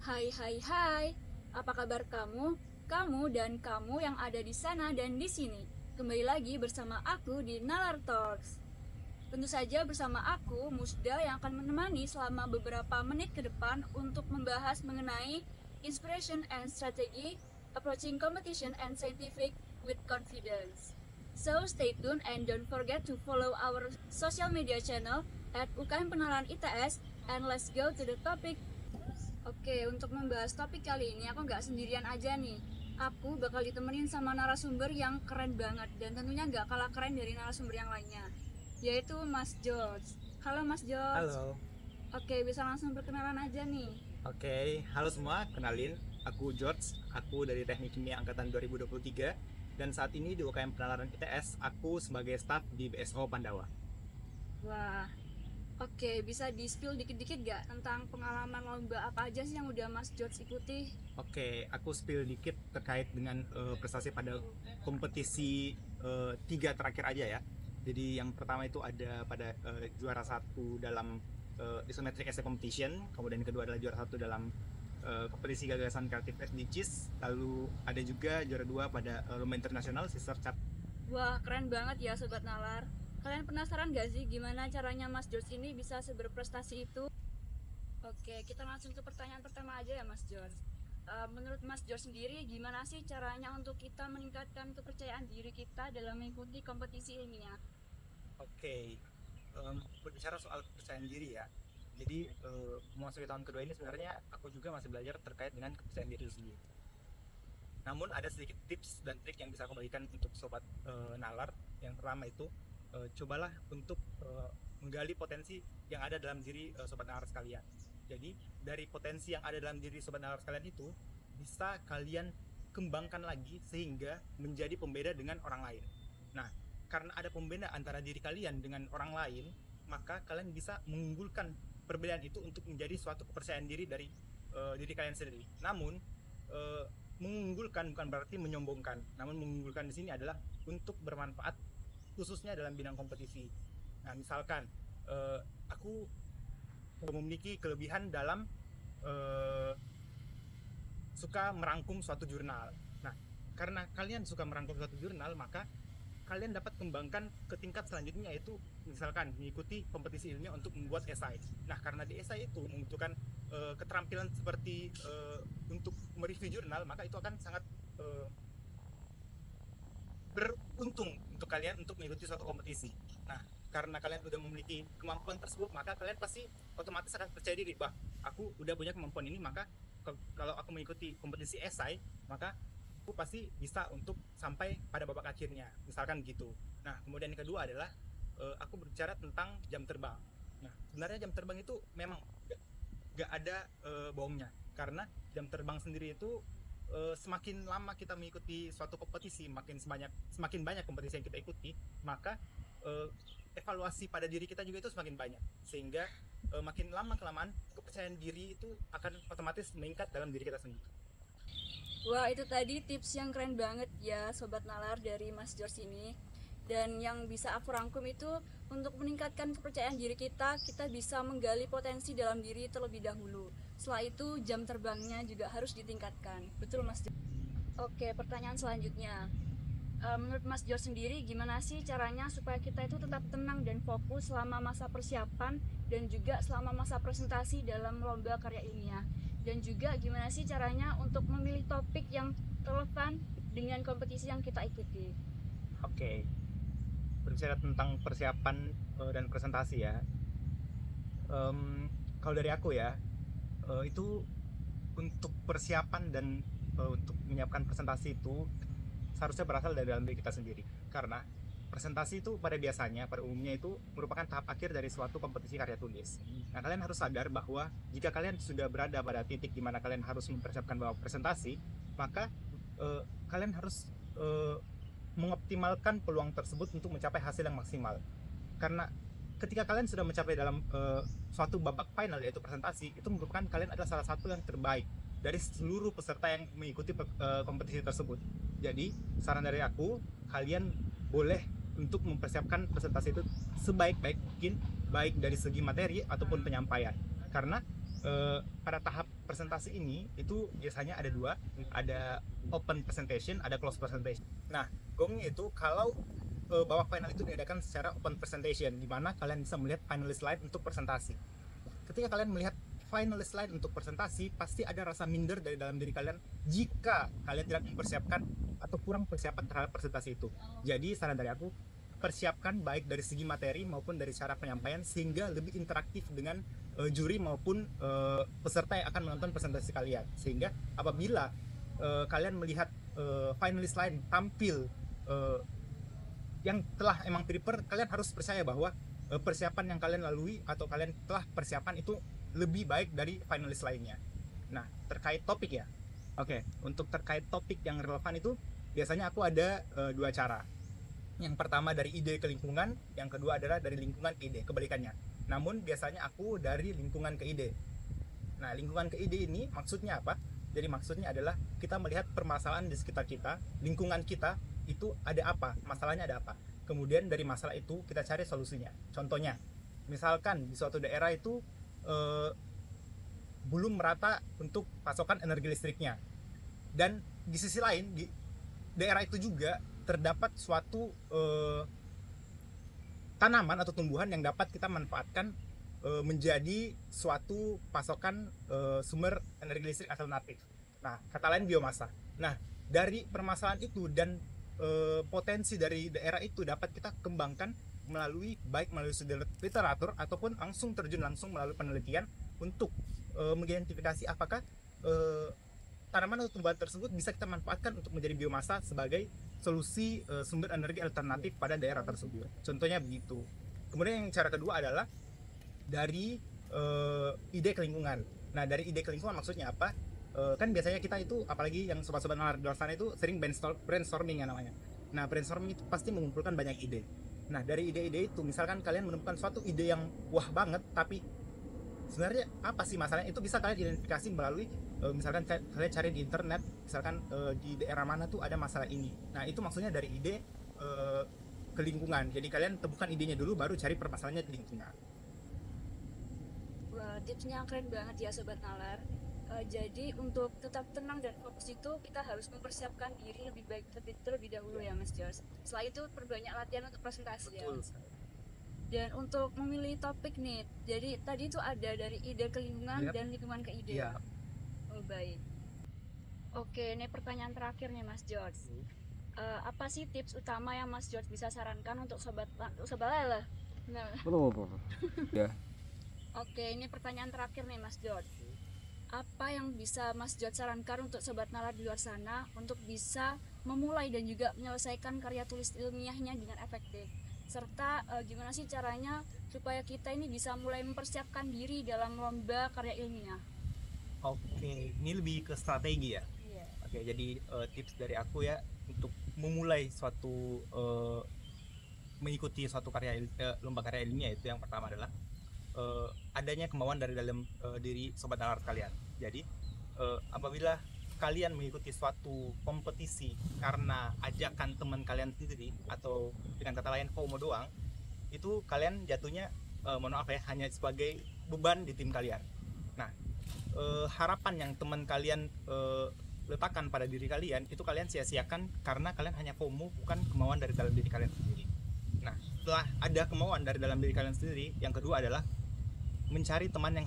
Hai hai hai, apa kabar kamu? Kamu dan kamu yang ada di sana dan di sini. Kembali lagi bersama aku di Nalar Talks. Tentu saja bersama aku, Musda, yang akan menemani selama beberapa menit ke depan untuk membahas mengenai inspiration and strategy, approaching competition and scientific with confidence. So stay tuned and don't forget to follow our social media channel at UKM Penalaran ITS, and let's go to the topic. Oke, untuk membahas topik kali ini aku nggak sendirian aja nih. Aku bakal ditemenin sama narasumber yang keren banget dan tentunya nggak kalah keren dari narasumber yang lainnya, yaitu Mas George. Halo Mas George. Halo, Oke, bisa langsung perkenalan aja nih. oke, halo semua, kenalin, aku George, aku dari Teknik Kimia Angkatan 2023, dan saat ini di UKM Penalaran ITS, aku sebagai staf di BSO Pandawa. Wah, oke, bisa di-spill dikit-dikit nggak tentang pengalaman lomba apa aja sih yang udah Mas George ikuti? Oke, aku spill dikit terkait dengan prestasi pada kompetisi tiga terakhir aja ya. Jadi yang pertama itu ada pada juara satu dalam isometric essay competition, kemudian yang kedua adalah juara satu dalam kompetisi gagasan kreatif SDGs, lalu ada juga juara dua pada lomba internasional Sister Chat. Wah, keren banget ya Sobat Nalar. Kalian penasaran gak sih gimana caranya Mas George ini bisa seberprestasi itu? Oke, kita langsung ke pertanyaan pertama aja ya Mas George. Menurut Mas George sendiri, gimana sih caranya untuk kita meningkatkan kepercayaan diri kita dalam mengikuti kompetisi ilmiah? Oke, berbicara soal kepercayaan diri ya. Jadi memasuki tahun kedua ini sebenarnya aku juga masih belajar terkait dengan kepercayaan diri sendiri. Namun ada sedikit tips dan trik yang bisa aku bagikan untuk sobat nalar. Yang pertama itu cobalah untuk menggali potensi yang ada dalam diri sobat nalar sekalian. Jadi dari potensi yang ada dalam diri sobat nalar sekalian itu bisa kalian kembangkan lagi sehingga menjadi pembeda dengan orang lain. Nah, karena ada pembeda antara diri kalian dengan orang lain, maka kalian bisa mengunggulkan perbedaan itu untuk menjadi suatu kepercayaan diri dari diri kalian sendiri. Namun mengunggulkan bukan berarti menyombongkan, namun mengunggulkan di sini adalah untuk bermanfaat khususnya dalam bidang kompetisi. Nah, misalkan aku memiliki kelebihan dalam suka merangkum suatu jurnal. Nah, karena kalian suka merangkum suatu jurnal, maka kalian dapat kembangkan ke tingkat selanjutnya, yaitu misalkan mengikuti kompetisi ilmiah untuk membuat esai. Nah, karena di esai itu membutuhkan keterampilan seperti untuk mereview jurnal, maka itu akan sangat beruntung untuk kalian untuk mengikuti suatu kompetisi. Nah, karena kalian udah memiliki kemampuan tersebut, maka kalian pasti otomatis akan percaya diri, bah, aku udah punya kemampuan ini, maka kalau aku mengikuti kompetisi esai, maka aku pasti bisa untuk sampai pada babak akhirnya, misalkan gitu. Nah, kemudian yang kedua adalah aku berbicara tentang jam terbang. Nah, sebenarnya jam terbang itu memang gak ada bohongnya, karena jam terbang sendiri itu semakin lama kita mengikuti suatu kompetisi, semakin banyak kompetisi yang kita ikuti, maka evaluasi pada diri kita juga itu semakin banyak, sehingga makin lama kelamaan kepercayaan diri itu akan otomatis meningkat dalam diri kita sendiri. Wah, itu tadi tips yang keren banget ya Sobat Nalar dari Mas George ini. Dan yang bisa aku rangkum itu, untuk meningkatkan kepercayaan diri kita, kita bisa menggali potensi dalam diri terlebih dahulu. Setelah itu jam terbangnya juga harus ditingkatkan. Betul Mas George? Oke, pertanyaan selanjutnya. Menurut Mas George sendiri, gimana sih caranya supaya kita itu tetap tenang dan fokus selama masa persiapan dan juga selama masa presentasi dalam lomba karya ilmiah? Dan juga gimana sih caranya untuk memilih topik yang relevan dengan kompetisi yang kita ikuti? Oke, berbicara tentang persiapan dan presentasi ya. Kalau dari aku ya, itu untuk persiapan dan untuk menyiapkan presentasi itu seharusnya berasal dari dalam diri kita sendiri, karena presentasi itu pada umumnya itu merupakan tahap akhir dari suatu kompetisi karya tulis. Nah, kalian harus sadar bahwa jika kalian sudah berada pada titik di mana kalian harus mempersiapkan bahwa presentasi, maka kalian harus mengoptimalkan peluang tersebut untuk mencapai hasil yang maksimal. Karena ketika kalian sudah mencapai dalam suatu babak final, yaitu presentasi, itu merupakan kalian adalah salah satu yang terbaik dari seluruh peserta yang mengikuti kompetisi tersebut. Jadi saran dari aku, kalian boleh untuk mempersiapkan presentasi itu sebaik-baik mungkin, baik dari segi materi ataupun penyampaian. Karena pada tahap presentasi ini itu biasanya ada dua, ada open presentation, ada closed presentation. Nah, gongnya itu kalau babak final itu diadakan secara open presentation, di mana kalian bisa melihat finalist slide untuk presentasi. Ketika kalian melihat finalist slide untuk presentasi, pasti ada rasa minder dari dalam diri kalian jika kalian tidak mempersiapkan atau kurang persiapan terhadap presentasi itu. Jadi saran dari aku, persiapkan baik dari segi materi maupun dari cara penyampaian sehingga lebih interaktif dengan juri maupun peserta yang akan menonton presentasi kalian, sehingga apabila kalian melihat finalist lain tampil yang telah emang prepare, kalian harus percaya bahwa persiapan yang kalian lalui atau kalian telah persiapan itu lebih baik dari finalis lainnya. Nah, terkait topik ya. Oke, untuk terkait topik yang relevan itu biasanya aku ada dua cara. Yang pertama dari ide ke lingkungan, yang kedua adalah dari lingkungan ke ide, kebalikannya. Namun biasanya aku dari lingkungan ke ide. Nah, lingkungan ke ide ini maksudnya apa? Jadi maksudnya adalah kita melihat permasalahan di sekitar kita, lingkungan kita itu ada apa, masalahnya ada apa. Kemudian dari masalah itu kita cari solusinya. Contohnya, misalkan di suatu daerah itu belum merata untuk pasokan energi listriknya. Dan di sisi lain di daerah itu juga terdapat suatu tanaman atau tumbuhan yang dapat kita manfaatkan menjadi suatu pasokan sumber energi listrik alternatif. Nah, kata lain biomasa. Nah, dari permasalahan itu dan potensi dari daerah itu dapat kita kembangkan melalui studi literatur ataupun langsung terjun langsung melalui penelitian untuk mengidentifikasi apakah tanaman atau tumbuhan tersebut bisa kita manfaatkan untuk menjadi biomasa sebagai solusi sumber energi alternatif pada daerah tersebut. Contohnya begitu. Kemudian yang cara kedua adalah dari ide ke lingkungan. Nah, dari ide ke lingkungan maksudnya apa? Kan biasanya kita itu, apalagi yang sobat-sobat nalar di luar sana itu sering brainstorming ya namanya. Nah, brainstorming itu pasti mengumpulkan banyak ide. Nah, dari ide-ide itu misalkan kalian menemukan suatu ide yang wah banget, tapi sebenarnya apa sih masalahnya, itu bisa kalian identifikasi melalui misalkan kalian cari di internet, misalkan di daerah mana tuh ada masalah ini. Nah, itu maksudnya dari ide ke lingkungan. Jadi kalian temukan idenya dulu, baru cari permasalahannya di lingkungan. Wah, tipsnya keren banget ya Sobat Nalar. Jadi untuk tetap tenang dan fokus itu kita harus mempersiapkan diri lebih baik terlebih dahulu ya Mas Jos. Setelah itu perbanyak latihan untuk presentasi. Betul. Ya. Dan untuk memilih topik nih, jadi tadi itu ada dari ide ke lingkungan dan lingkungan ke ide. Iya. Oh baik. Oke, ini pertanyaan terakhir nih Mas George. Apa sih tips utama yang Mas George bisa sarankan untuk sobat Lala? Nah. Ya. Oke, ini pertanyaan terakhir nih Mas George. Apa yang bisa Mas George sarankan untuk sobat nalar di luar sana untuk bisa memulai dan juga menyelesaikan karya tulis ilmiahnya dengan efektif? Serta gimana sih caranya supaya kita ini bisa mulai mempersiapkan diri dalam lomba karya ilmiah? Oke, ini lebih ke strategi ya. Iya. Oke, jadi tips dari aku ya untuk memulai suatu mengikuti suatu lomba karya ilmiah, itu yang pertama adalah adanya kemauan dari dalam diri sobat nalar kalian. Jadi apabila kalian mengikuti suatu kompetisi karena ajakan teman kalian sendiri atau dengan kata lain FOMO doang, itu kalian jatuhnya mohon maaf ya, hanya sebagai beban di tim kalian. Nah, harapan yang teman kalian letakkan pada diri kalian itu kalian sia-siakan karena kalian hanya FOMO, bukan kemauan dari dalam diri kalian sendiri. Nah, setelah ada kemauan dari dalam diri kalian sendiri, yang kedua adalah mencari teman yang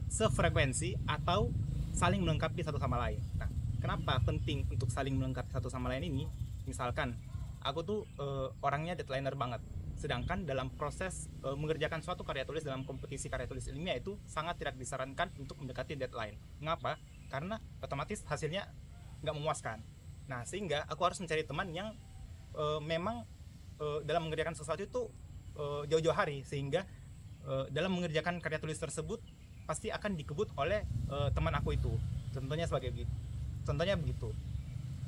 sefrekuensi atau saling melengkapi satu sama lain. Nah, kenapa penting untuk saling melengkapi satu sama lain ini? Misalkan aku tuh orangnya deadlineer banget, sedangkan dalam proses mengerjakan suatu karya tulis dalam kompetisi karya tulis ilmiah itu sangat tidak disarankan untuk mendekati deadline. Mengapa? Karena otomatis hasilnya nggak memuaskan. Nah, sehingga aku harus mencari teman yang memang dalam mengerjakan sesuatu itu jauh-jauh hari, sehingga dalam mengerjakan karya tulis tersebut pasti akan dikebut oleh teman aku itu. Contohnya begitu.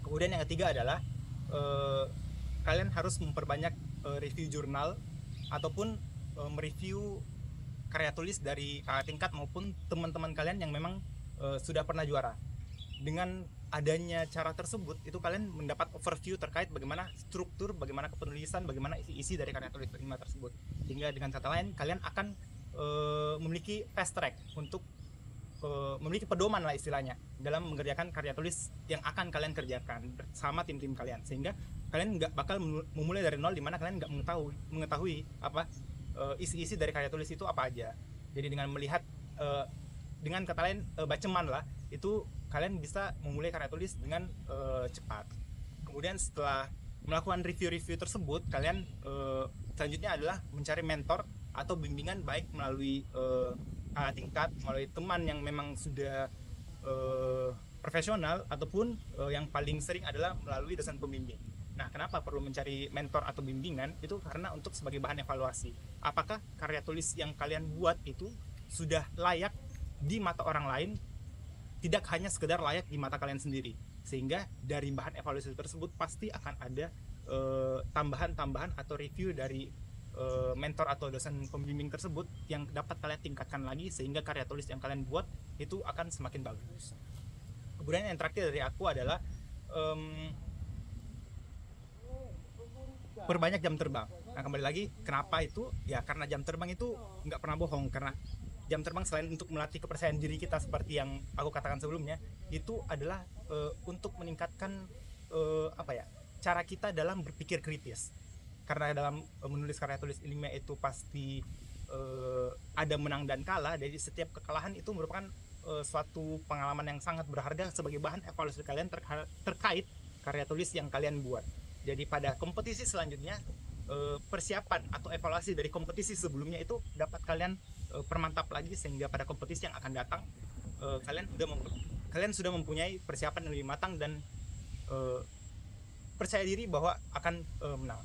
Kemudian yang ketiga adalah kalian harus memperbanyak review jurnal ataupun mereview karya tulis dari kakak tingkat maupun teman-teman kalian yang memang sudah pernah juara. Dengan adanya cara tersebut, itu kalian mendapat overview terkait bagaimana struktur, bagaimana kepenulisan, bagaimana isi dari karya tulis ilmiah tersebut. Sehingga dengan kata lain, kalian akan memiliki fast track untuk memiliki pedoman lah istilahnya dalam mengerjakan karya tulis yang akan kalian kerjakan bersama tim-tim kalian, sehingga kalian nggak bakal memulai dari nol di mana kalian nggak mengetahui apa isi-isi dari karya tulis itu apa aja. Jadi dengan melihat dengan kata lain baceman lah, itu kalian bisa memulai karya tulis dengan cepat. Kemudian setelah melakukan review-review tersebut, kalian selanjutnya adalah mencari mentor atau bimbingan, baik melalui tingkat, melalui teman yang memang sudah profesional, ataupun yang paling sering adalah melalui dosen pembimbing. Nah, kenapa perlu mencari mentor atau bimbingan? Itu karena untuk sebagai bahan evaluasi. Apakah karya tulis yang kalian buat itu sudah layak di mata orang lain, tidak hanya sekedar layak di mata kalian sendiri. Sehingga dari bahan evaluasi tersebut pasti akan ada tambahan-tambahan atau review dari mentor atau dosen pembimbing tersebut yang dapat kalian tingkatkan lagi, sehingga karya tulis yang kalian buat itu akan semakin bagus. Kemudian yang terakhir dari aku adalah perbanyak jam terbang. Nah, kembali lagi, kenapa itu? Ya karena jam terbang itu nggak pernah bohong. Karena jam terbang selain untuk melatih kepercayaan diri kita seperti yang aku katakan sebelumnya, itu adalah untuk meningkatkan cara kita dalam berpikir kritis. Karena dalam menulis karya tulis ilmiah itu pasti ada menang dan kalah. Jadi setiap kekalahan itu merupakan suatu pengalaman yang sangat berharga sebagai bahan evaluasi kalian terkait karya tulis yang kalian buat. Jadi pada kompetisi selanjutnya, persiapan atau evaluasi dari kompetisi sebelumnya itu dapat kalian permantap lagi, sehingga pada kompetisi yang akan datang kalian sudah mempunyai persiapan yang lebih matang dan percaya diri bahwa akan menang.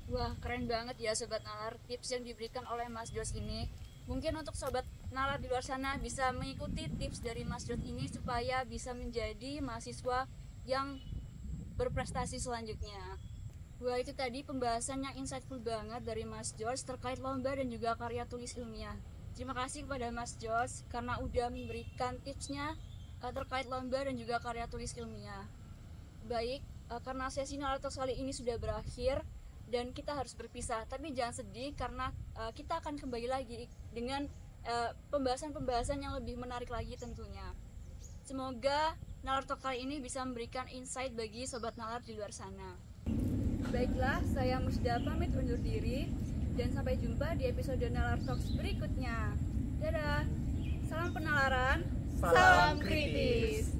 Wah, keren banget ya Sobat Nalar tips yang diberikan oleh Mas Jos ini. Mungkin untuk Sobat Nalar di luar sana bisa mengikuti tips dari Mas Jos ini supaya bisa menjadi mahasiswa yang berprestasi selanjutnya. Wah, itu tadi pembahasan yang insightful banget dari Mas Jos terkait lomba dan juga karya tulis ilmiah. Terima kasih kepada Mas Jos karena udah memberikan tipsnya terkait lomba dan juga karya tulis ilmiah. Baik, karena sesi Nalar Talks kali ini sudah berakhir dan kita harus berpisah, tapi jangan sedih karena kita akan kembali lagi dengan pembahasan-pembahasan yang lebih menarik lagi tentunya. Semoga Nalar Talk kali ini bisa memberikan insight bagi Sobat Nalar di luar sana. Baiklah, saya Musda pamit undur diri dan sampai jumpa di episode Nalar Talks berikutnya. Dadah, salam penalaran, salam kritis.